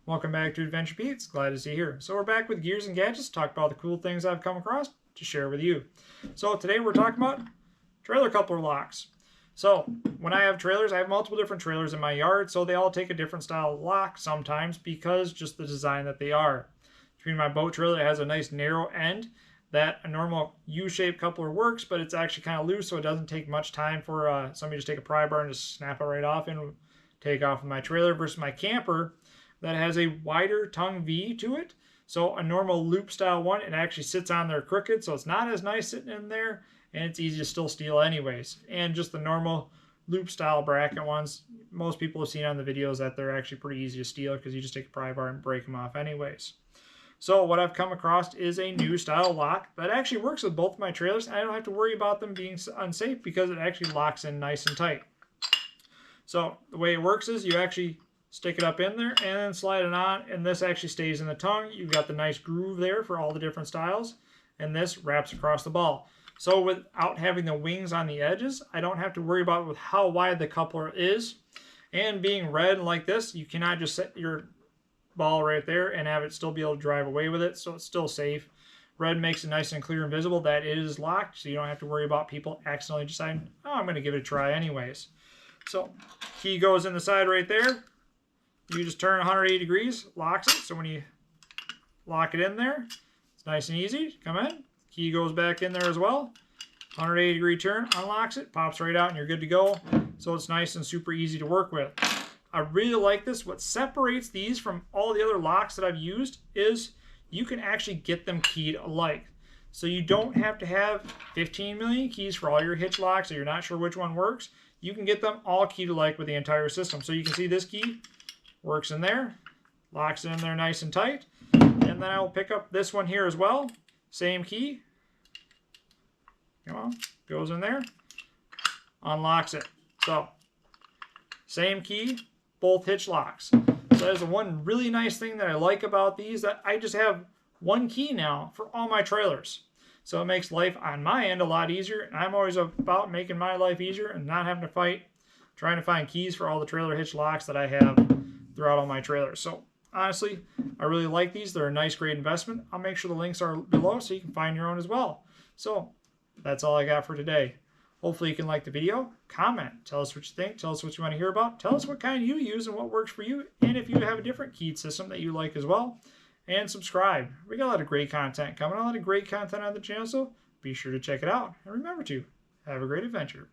Welcome back to Adventure Pete's. Glad to see you here. So we're back with gears and gadgets to talk about the cool things I've come across to share with you. So today we're talking about trailer coupler locks. So when I have trailers, I have multiple different trailers in my yard, so they all take a different style of lock sometimes because just the design that they are. Between my boat trailer, it has a nice narrow end that a normal U-shaped coupler works, but it's actually kind of loose, so it doesn't take much time for somebody to just take a pry bar and just snap it right off and take off of my trailer, versus my camper that has a wider tongue V to it. So a normal loop style one, it actually sits on there crooked, so it's not as nice sitting in there, and it's easy to still steal anyways. And just the normal loop style bracket ones, most people have seen on the videos that they're actually pretty easy to steal because you just take a pry bar and break them off anyways. So what I've come across is a new style lock that actually works with both my trailers. I don't have to worry about them being unsafe because it actually locks in nice and tight. So the way it works is you actually stick it up in there and then slide it on, and this actually stays in the tongue. You've got the nice groove there for all the different styles, and this wraps across the ball. So without having the wings on the edges, I don't have to worry about with how wide the coupler is. And being red like this, you cannot just set your ball right there and have it still be able to drive away with it, so it's still safe. Red makes it nice and clear and visible that it is locked, so you don't have to worry about people accidentally deciding, oh, I'm going to give it a try anyways. So key goes in the side right there. You just turn 180 degrees, locks it. So when you lock it in there, it's nice and easy. Come in. Key goes back in there as well. 180 degree turn, unlocks it, pops right out, and you're good to go. So it's nice and super easy to work with. I really like this. What separates these from all the other locks that I've used is you can actually get them keyed alike. So you don't have to have 15 million keys for all your hitch locks, so you're not sure which one works. You can get them all keyed alike with the entire system. So you can see this key works in there, locks it in there nice and tight. And then I will pick up this one here as well. Same key. Come on, goes in there, unlocks it. So same key, both hitch locks. So that's the one really nice thing that I like about these, that I just have one key now for all my trailers. So it makes life on my end a lot easier, and I'm always about making my life easier and not having to fight trying to find keys for all the trailer hitch locks that I have throughout all my trailers. So honestly, I really like these. They're a nice, great investment. I'll make sure the links are below so you can find your own as well. So that's all I got for today. Hopefully you can like the video, comment, tell us what you think, tell us what you want to hear about, tell us what kind you use and what works for you, and if you have a different keyed system that you like as well, and subscribe. We got a lot of great content coming, a lot of great content on the channel, so be sure to check it out. And remember to have a great adventure.